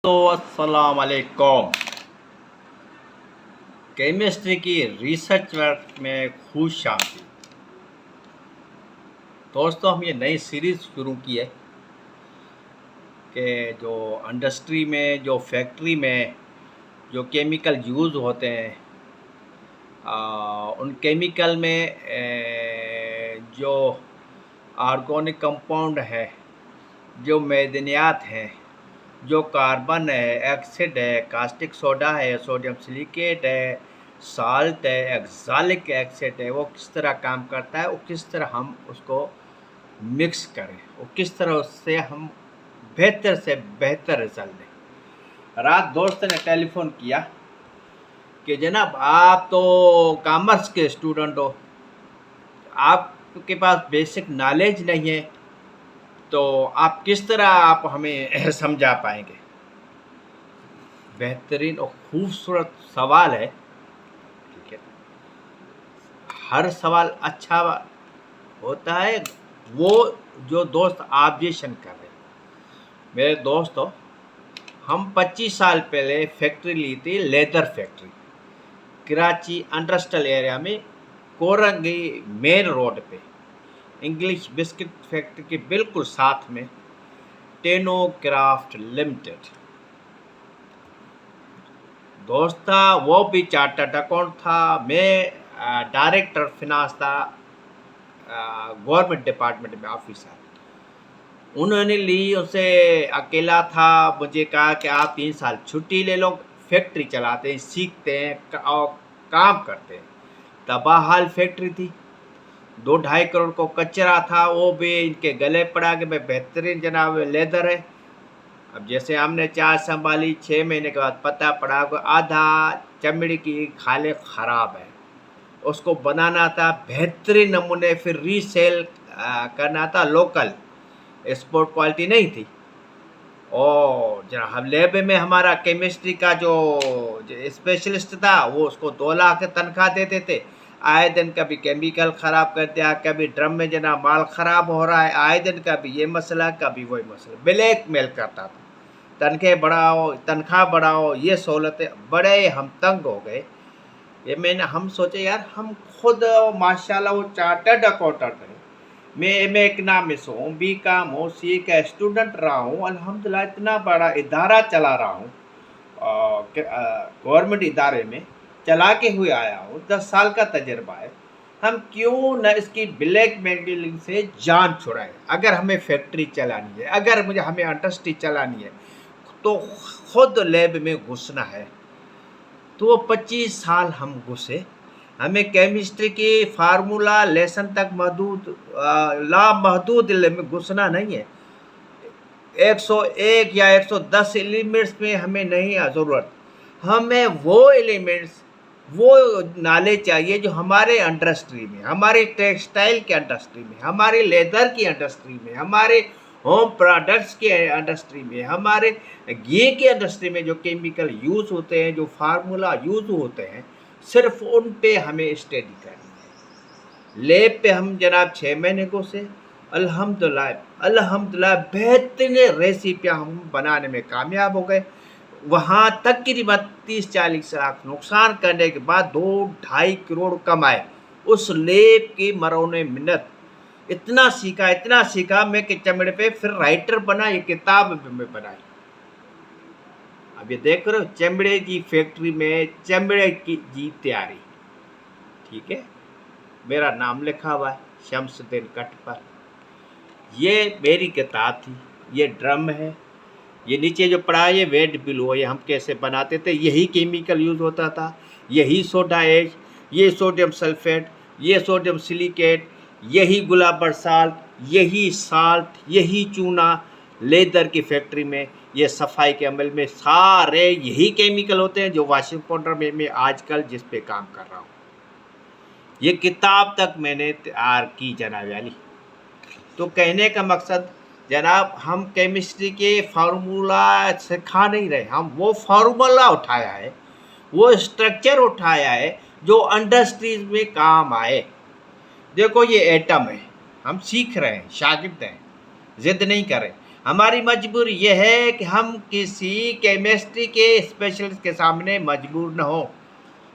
तो अस्सलाम वालेकुम। केमिस्ट्री की रिसर्च वर्क में खुश आमदीद। दोस्तों, हम ये नई सीरीज़ शुरू की है कि जो इंडस्ट्री में, जो फैक्ट्री में जो केमिकल यूज़ होते हैं, उन केमिकल में जो ऑर्गेनिक कंपाउंड है, जो मैदनियात हैं, जो कार्बन है, एसिड है, कास्टिक सोडा है, सोडियम सिलिकेट है, साल्ट है, एक्सालिक एसिड है, वो किस तरह काम करता है, वो किस तरह हम उसको मिक्स करें, वो किस तरह उससे हम बेहतर से बेहतर रिजल्ट दें। रात दोस्त ने टेलीफोन किया कि जनाब, आप तो कॉमर्स के स्टूडेंट हो, आपके पास बेसिक नॉलेज नहीं है, तो आप किस तरह आप हमें समझा पाएंगे। बेहतरीन और खूबसूरत सवाल है। ठीक है, हर सवाल अच्छा होता है वो जो दोस्त ऑब्जेक्शन कर रहे हैं। मेरे दोस्तों, हम 25 साल पहले फैक्ट्री ली थी, leather factory, Karachi industrial area में, कोरंगी मेन रोड पे, इंग्लिश बिस्किट फैक्ट्री के बिल्कुल साथ में, टेनो क्राफ्ट लिमिटेड। दोस्त था, वो भी चार्टर्ड अकाउंट था, मैं डायरेक्टर फिनांस था, गवर्नमेंट डिपार्टमेंट में ऑफिसर। उन्होंने ली, उसे अकेला था, मुझे कहा कि आप 3 साल छुट्टी ले लो, फैक्ट्री चलाते हैं, सीखते हैं और काम करते हैं। तबाहाल फैक्ट्री थी, 2-2.5 करोड़ को कचरा था, वो भी इनके गले पड़ा कि भाई बेहतरीन जनाब लेदर है। अब जैसे हमने चार संभाली, 6 महीने के बाद पता पड़ा कि आधा चमड़ी की खाले ख़राब है, उसको बनाना था बेहतरीन नमूने, फिर रीसेल करना था लोकल, एक्सपोर्ट क्वालिटी नहीं थी। और जहाँ लैब में हमारा केमिस्ट्री का जो स्पेशलिस्ट था, वो उसको 2 लाख तनख्वाह देते थे। आए दिन कभी केमिकल ख़राब कर दिया, कभी ड्रम में जना माल ख़राब हो रहा है, आए दिन कभी ये मसला, कभी वही मसला, ब्लैक मेल करता था। तनख्वाह बढ़ाओ, ये सहूलतें, बड़े हम तंग हो गए। ये हम सोचे यार, हम खुद माशाल्लाह वो चार्टर्ड अकाउंटेंट हैं, मैं एमए इकनॉमिक्स हूँ, बीकॉम हूँ, सी का स्टूडेंट रहा हूँ, अल्हम्दुलिल्लाह इतना बड़ा इदारा चला रहा हूँ, गवर्नमेंट इदारे में चला के हुए आया हूँ, 10 साल का तजर्बा है। हम क्यों न इसकी ब्लैक मेलिंग से जान छुड़ाएं। अगर हमें फैक्ट्री चलानी है, अगर हमें इंडस्ट्री चलानी है, तो खुद लैब में घुसना है। तो वो 25 साल हम घुसे, हमें केमिस्ट्री की फार्मूला लेसन तक लामहदूद में घुसना नहीं है। 101 या 110 एलिमेंट्स में हमें नहीं ज़रूरत, हमें वो एलिमेंट्स, वो नॉलेज चाहिए जो हमारे इंडस्ट्री में, हमारे टेक्सटाइल के इंडस्ट्री में, हमारे लेदर की इंडस्ट्री में, हमारे होम प्रोडक्ट्स के इंडस्ट्री में, हमारे घी के इंडस्ट्री में जो केमिकल यूज़ होते हैं, जो फार्मूला यूज़ होते हैं, सिर्फ उन पे हमें स्टडी करनी है। लैब पे हम जनाब 6 महीने घुसे, अल्हम्दुलिल्लाह बेहतरीन रेसिपियाँ हम बनाने में कामयाब हो गए। वहाँ तकरीबन 30-40 लाख नुकसान करने के बाद 2-2.5 करोड़ कमाए। उस लैब की मरौने मिन्नत, इतना सीखा मैं कि चमड़े पे फिर राइटर बना, ये किताब में बनाई। अब ये देख रहे हो, चमड़े की फैक्ट्री में चमड़े की तैयारी। ठीक है, मेरा नाम लिखा हुआ है शम्सुद्दीन कट पर। ये मेरी किताब थी, ये ड्रम है, ये नीचे जो पड़ा है ये वेट बिलो, ये हम कैसे बनाते थे, यही केमिकल यूज़ होता था, यही सोडा एच, ये सोडियम सल्फेट, ये सोडियम सिलिकेट, यही गुलाब साल्ट, यही साल्ट, यही चूना। लेदर की फैक्ट्री में, ये सफाई के अमल में सारे यही केमिकल होते हैं जो वॉशिंग पाउडर में मैं आजकल जिस पे काम कर रहा हूँ। ये किताब तक मैंने तैयार की जनाब अली। तो कहने का मकसद जनाब, हम केमिस्ट्री के फार्मूला सिखा नहीं रहे, हम वो फार्मूला उठाया है, वो स्ट्रक्चर उठाया है जो इंडस्ट्रीज में काम आए। देखो, ये एटम है, हम सीख रहे हैं, शागिर्द हैं, जिद नहीं करें। हमारी मजबूरी यह है कि हम किसी केमिस्ट्री के स्पेशलिस्ट के सामने मजबूर न हो।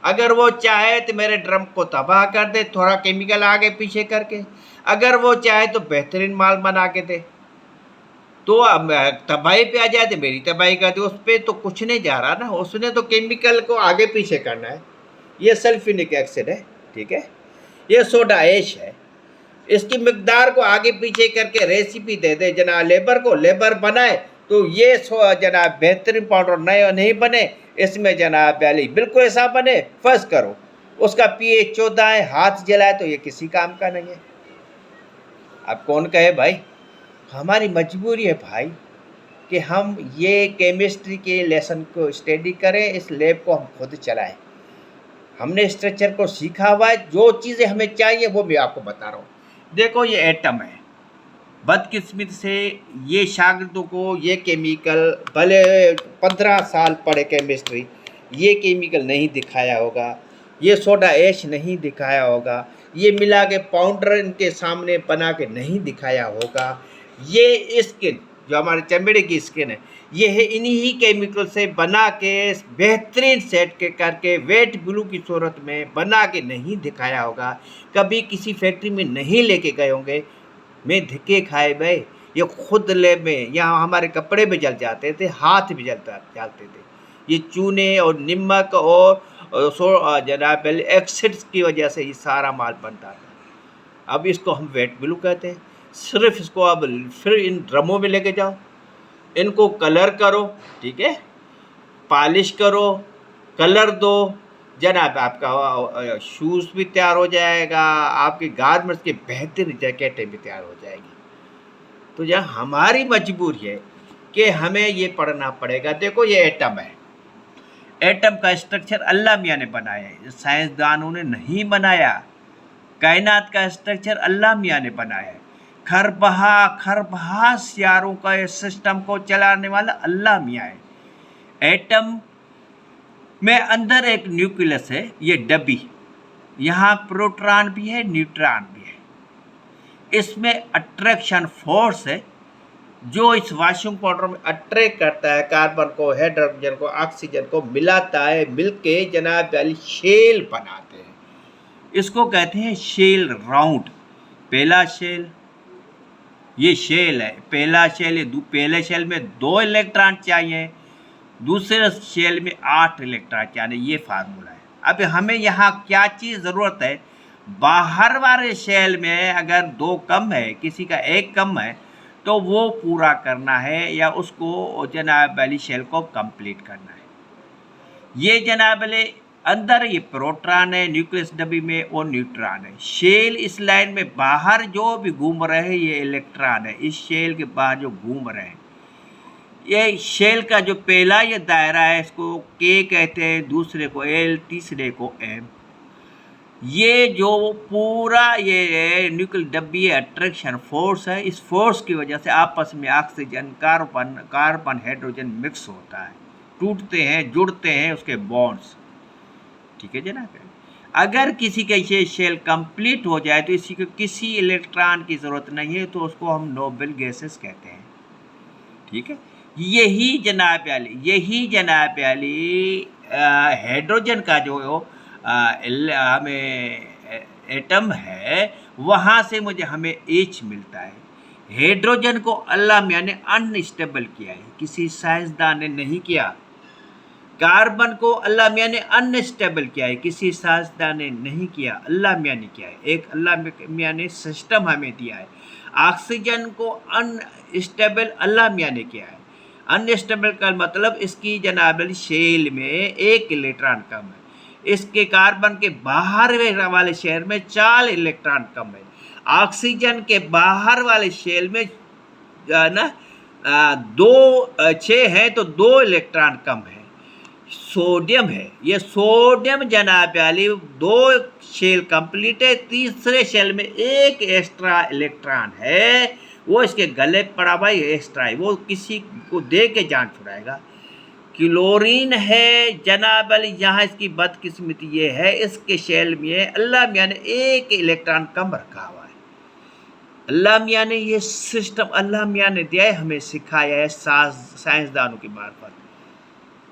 अगर वो चाहे तो मेरे ड्रम को तबाह कर दे, थोड़ा केमिकल आगे पीछे करके। अगर वो चाहे तो बेहतरीन माल बना के दे। तो अब तबाही पे आ जाए तो मेरी तबाही कर दे। उस पर तो कुछ नहीं जा रहा ना, उसने तो केमिकल को आगे पीछे करना है। ये सल्फ्यूरिक एसिड है, ठीक है, ये सोडा ऐश है। इसकी मिकदार को आगे पीछे करके रेसिपी दे दे जनाब लेबर को, लेबर बनाए तो ये जनाब बेहतरीन पाउडर नए नहीं बने, इसमें जनाब वाली बिल्कुल ऐसा बने, फर्स्ट करो। उसका pH 14 है, हाथ जलाए तो ये किसी काम का नहीं है। अब कौन कहे भाई, हमारी मजबूरी है भाई कि हम ये केमिस्ट्री के लेसन को स्टडी करें, इस लैब को हम खुद चलाएं। हमने स्ट्रक्चर को सीखा हुआ है, जो चीज़ें हमें चाहिए वो मैं आपको बता रहा हूँ। देखो ये एटम है, बदकिस्मत से ये शागिर्दों को ये केमिकल, भले 15 साल पढ़े केमिस्ट्री, ये केमिकल नहीं दिखाया होगा, ये सोडा ऐश नहीं दिखाया होगा, ये मिला के पाउडर इनके सामने बना के नहीं दिखाया होगा। ये स्किन जो हमारे चमड़े की स्किन है, ये है इन्हीं केमिकल से बना के बेहतरीन सेट के करके वेट ब्लू की सूरत में बना के नहीं दिखाया होगा। कभी किसी फैक्ट्री में नहीं लेके गए होंगे, मैं धक्के खाए भाई। ये खुद लैब में यहाँ हमारे कपड़े भी जल जाते थे, हाथ भी जलते थे। ये चूने और नमक और जनाब एक्सिड्स की वजह से ये सारा माल बनता था। अब इसको हम वेट ब्लू कहते हैं। सिर्फ इसको अब फिर इन ड्रमों में लेके जाओ, इनको कलर करो, ठीक है, पॉलिश करो, कलर दो, जनाब आपका शूज़ भी तैयार हो जाएगा, आपके गारमेंट्स की बेहतरीन जैकेटें भी तैयार हो जाएगी। तो यह हमारी मजबूरी है कि हमें ये पढ़ना पड़ेगा। देखो ये एटम है, एटम का स्ट्रक्चर अल्लाह मियाँ ने बनाया है, साइंसदानों ने नहीं बनाया। कायनात का स्ट्रक्चर अल्लाह मियाँ ने बनाया है। खरबहा सियारों का सिस्टम को चलाने वाला अल्लाह मियाँ है। एटम में अंदर एक न्यूक्लियस है, ये डब्बी, यहाँ प्रोटॉन भी है, न्यूट्रॉन भी है। इसमें अट्रैक्शन फोर्स है जो इस वॉशिंग पाउडर में अट्रैक्ट करता है कार्बन को, हाइड्रोजन को, ऑक्सीजन को मिलाता है, मिलके जनाब वाली शेल बनाते हैं। इसको कहते हैं शेल राउंड। पहला शेल, ये शेल है, पहला शेल, पहले शेल में 2 इलेक्ट्रॉन चाहिए, दूसरे शेल में 8 इलेक्ट्रॉन चाहिए। ये फार्मूला है। अब हमें यहाँ क्या चीज़ ज़रूरत है, बाहर वाले शेल में अगर 2 कम है, किसी का 1 कम है, तो वो पूरा करना है या उसको जनाब वाली शेल को कंप्लीट करना है। ये जनाब वाले अंदर ये प्रोटॉन है, न्यूक्लियस डब्बी में वो न्यूट्रॉन है। शेल इस लाइन में बाहर जो भी घूम रहे हैं ये इलेक्ट्रॉन है। इस शेल के बाहर जो घूम रहे हैं, ये शेल का जो पहला ये दायरा है इसको के कहते हैं, दूसरे को एल, तीसरे को एम। ये जो पूरा ये न्यूक्लियस डब्बी है, अट्रैक्शन फोर्स है। इस फोर्स की वजह से आपस में ऑक्सीजन, कार्बन हाइड्रोजन मिक्स होता है, टूटते हैं, जुड़ते हैं उसके बॉन्ड्स, ठीक है जनाब। अगर किसी का ये शेल कंप्लीट हो जाए तो इसी को किसी इलेक्ट्रॉन की ज़रूरत नहीं है, तो उसको हम नोबल गैसेस कहते हैं, ठीक है। यही जनाब वाली हाइड्रोजन का जो हमें एटम है, वहाँ से हमें H मिलता है। हाइड्रोजन को अल्लाह मियाँ ने अनस्टेबल किया है, किसी साइंसदान ने नहीं किया। कार्बन को अल्लाह मियाँ ने अनस्टेबल किया है, किसी साइंसदान ने नहीं किया, अल्लाह मियाँ ने किया है। एक अल्लाह मियाँ ने सिस्टम हमें दिया है। ऑक्सीजन को अनस्टेबल अल्लाह मियाँ ने किया है। अनस्टेबल का मतलब इसकी जनाब शेल में 1 इलेक्ट्रॉन कम है, इसके कार्बन के बाहर वाले शेल में 4 इलेक्ट्रॉन कम है, ऑक्सीजन के बाहर वाले शेल में ना 6 है तो 2 इलेक्ट्रॉन कम है। सोडियम है, ये सोडियम जनाब वाली 2 शेल कंप्लीट है, तीसरे शेल में 1 एक्स्ट्रा इलेक्ट्रॉन है, वो इसके गले पड़ा भाई एक्स्ट्रा है, वो किसी को दे के जान छुड़ाएगा। क्लोरीन है जनाब अली, यहाँ इसकी बदकिस्मती ये है, इसके शेल में अल्लाह मियाँ ने 1 इलेक्ट्रॉन कम रखा हुआ है। अल्लाह मियाँ ने ये सिस्टम अल्लाह मियाँ ने दिया है, हमें सिखाया है साइंसदानों की मार्फत।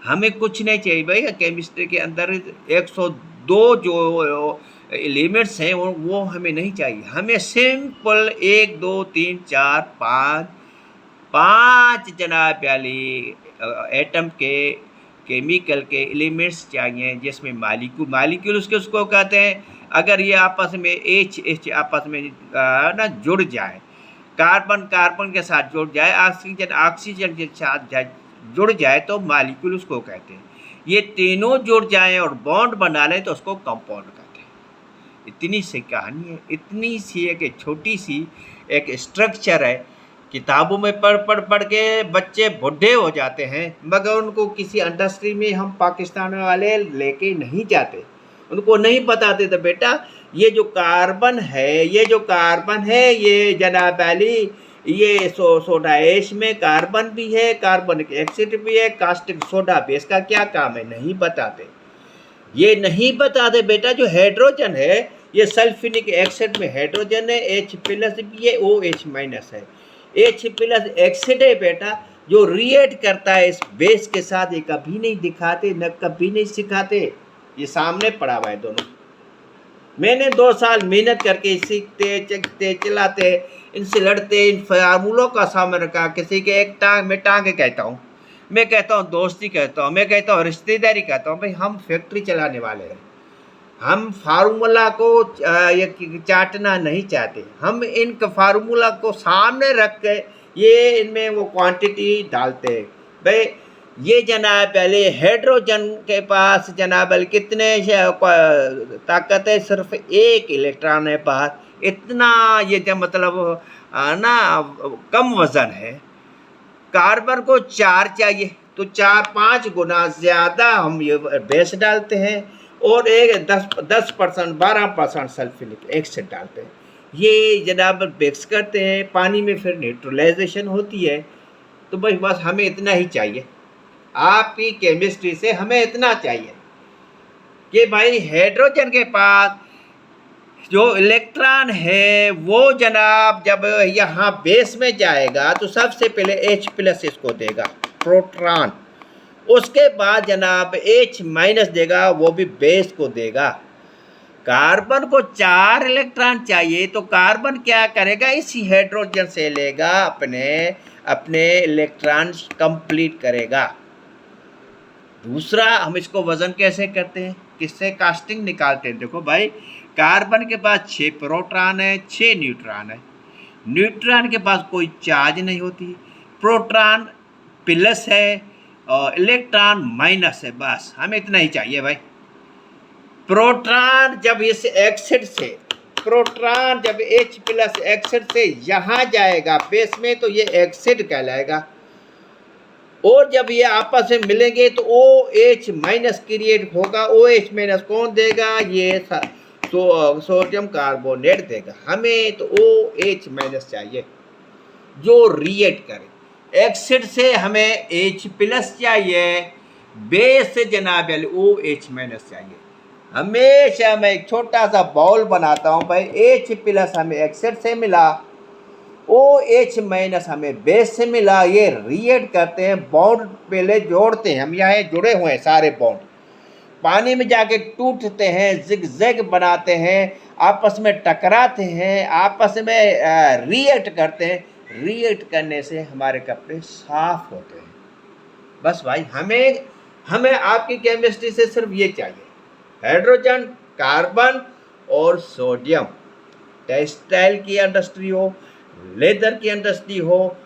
हमें कुछ नहीं चाहिए भाई, केमिस्ट्री के अंदर 102 जो एलिमेंट्स हैं वो हमें नहीं चाहिए। हमें सिंपल 1 2 3 4 5 5 जनाब वाली एटम के केमिकल के एलिमेंट्स चाहिए, जिसमें मालिक्यूल्स के उसको कहते हैं। अगर ये आपस में एच आपस में ना जुड़ जाए, कार्बन कार्बन के साथ जुड़ जाए, ऑक्सीजन ऑक्सीजन के साथ जुड़ जाए तो मालिक्यूल उसको कहते हैं। ये तीनों जुड़ जाएं और बॉन्ड बना लें तो उसको कंपाउंड कहते हैं। इतनी सी कहानी है, इतनी सी एक छोटी सी एक स्ट्रक्चर है। किताबों में पढ़ के बच्चे बुढ़े हो जाते हैं, मगर उनको किसी इंडस्ट्री में हम पाकिस्तान वाले लेके नहीं जाते, उनको नहीं बताते तो बेटा ये जो कार्बन है, ये जनाब अली, ये सोडा ऐश में कार्बन भी है, कार्बनिक एसिड भी है, कास्टिक सोडा बेस का क्या काम है, नहीं बताते। ये नहीं बताते बेटा, जो हाइड्रोजन है ये सल्फ्यूरिक एसिड में हाइड्रोजन है, H+ भी है, OH- है। H+ एसिड है बेटा, जो रिएक्ट करता है इस बेस के साथ। ये कभी नहीं दिखाते, न कभी नहीं सिखाते, ये सामने पड़ा हुआ है दोनों। मैंने 2 साल मेहनत करके सीखते चखते चलाते, इनसे लड़ते, इन फार्मूलों का सामने रखा। किसी के एक टांग में टांग कहता हूँ, मैं कहता हूँ दोस्ती कहता हूँ, मैं कहता हूँ रिश्तेदारी कहता हूँ। भाई हम फैक्ट्री चलाने वाले हैं, हम फार्मूला को ये चाटना नहीं चाहते। हम इन फार्मूला को सामने रख के ये इनमें वो क्वांटिटी डालते हैं। भाई ये जनाब पहले हाइड्रोजन के पास जनाब कितने ताकत है, सिर्फ 1 इलेक्ट्रॉन है बाहर। इतना ये जब मतलब ना कम वजन है। कार्बन को 4 चाहिए तो 4-5 गुना ज़्यादा हम ये बेस डालते हैं, और एक 10% 12% सल्फ्यूरिक एसिड डालते हैं। ये जनाब मिक्स करते हैं पानी में, फिर न्यूट्रलाइजेशन होती है। तो भाई बस हमें इतना ही चाहिए, आपकी केमिस्ट्री से हमें इतना चाहिए कि भाई हाइड्रोजन के पास जो इलेक्ट्रॉन है वो जनाब जब यहाँ बेस में जाएगा तो सबसे पहले H+ इसको देगा, प्रोटॉन। उसके बाद जनाब H- देगा, वो भी बेस को देगा। कार्बन को 4 इलेक्ट्रॉन चाहिए तो कार्बन क्या करेगा, इसी हाइड्रोजन से लेगा, अपने इलेक्ट्रॉन कंप्लीट करेगा। दूसरा, हम इसको वजन कैसे करते हैं, किससे कास्टिंग निकालते हैं। देखो भाई, कार्बन के पास 6 प्रोटॉन है, 6 न्यूट्रॉन है। न्यूट्रॉन के पास कोई चार्ज नहीं होती, प्रोटॉन प्लस है और इलेक्ट्रॉन माइनस है, बस हमें इतना ही चाहिए भाई। प्रोटॉन जब इस एसिड से, प्रोटॉन जब H+ एसिड से यहाँ जाएगा बेस में तो ये एसिड कहलाएगा, और जब ये आपस में मिलेंगे तो OH- क्रिएट होगा। OH- कौन देगा, ये सोडियम कार्बोनेट देगा। हमें तो OH- चाहिए जो रिएक्ट करे। एसिड से हमें H+ चाहिए, बेस से जनाब OH- चाहिए। हमेशा मैं एक छोटा सा बाउल बनाता हूँ भाई, H+ हमें एसिड से मिला, OH- हमें बेस से मिला, ये रिएक्ट करते हैं, बॉन्ड पहले जोड़ते हैं। हम यहाँ जुड़े हुए हैं सारे बॉन्ड, पानी में जाके टूटते हैं, जिग-जैग बनाते हैं, आपस में टकराते हैं, आपस में रिएक्ट करते हैं। रिएक्ट करने से हमारे कपड़े साफ होते हैं। बस भाई हमें आपकी केमिस्ट्री से सिर्फ ये चाहिए, हाइड्रोजन, कार्बन और सोडियम। टेक्सटाइल की इंडस्ट्री हो, लेदर की इंडस्ट्री हो,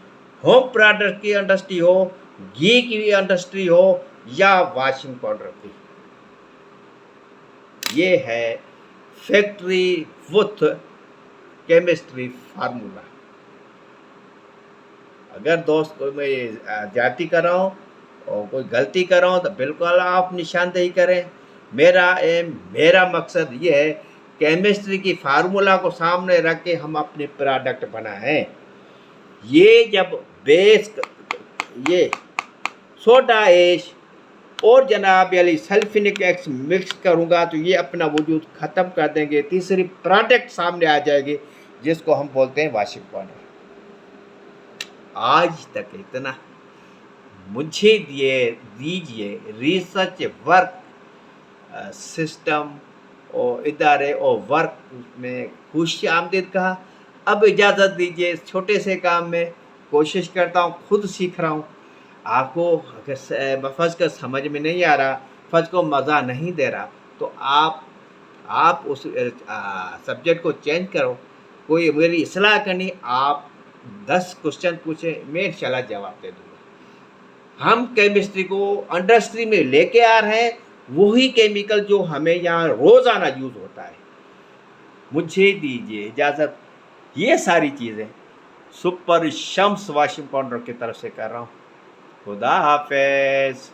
होम प्रोडक्ट की इंडस्ट्री हो, घी की इंडस्ट्री हो, या वॉशिंग पाउडर की, ये है फैक्ट्री विथ केमिस्ट्री फार्मूला। अगर दोस्त कोई मैं जाति कर रहा हूँ और कोई गलती कर रहा हूँ तो बिल्कुल आप निशानदेही करें। मेरा एम, मेरा मकसद ये है, केमिस्ट्री की फार्मूला को सामने रख के हम अपने प्रोडक्ट बनाएं। ये जब बेस, ये सोडा ऐश और जनाब यानी सल्फ्यूरिक एसिड मिक्स करूँगा तो ये अपना वजूद ख़त्म कर देंगे, तीसरी प्रोडक्ट सामने आ जाएगी। जिसको हम बोलते हैं वॉशिंग पाउडर। आज तक इतना। मुझे दीजिए रिसर्च वर्क सिस्टम और इदारे और वर्क में खुश आमदीद कहा। अब इजाज़त दीजिए छोटे से काम में कोशिश करता हूँ, खुद सीख रहा हूँ। आपको अगर फ़र्ज़ का समझ में नहीं आ रहा, फ़र्ज़ को मज़ा नहीं दे रहा, तो आप उस सब्जेक्ट को चेंज करो। कोई मेरी इस्लाह करनी, आप 10 क्वेश्चन पूछें, मैं इंशाल्लाह जवाब दे दूँगा। हम केमिस्ट्री को इंडस्ट्री में लेके आ रहे हैं, वही केमिकल जो हमें यहाँ रोज़ाना यूज़ होता है। मुझे दीजिए इजाज़त। ये सारी चीज़ें सुपर शम्स वॉशिंग पाउडर की तरफ से कर रहा हूँ। खुदा हाफ़िज़।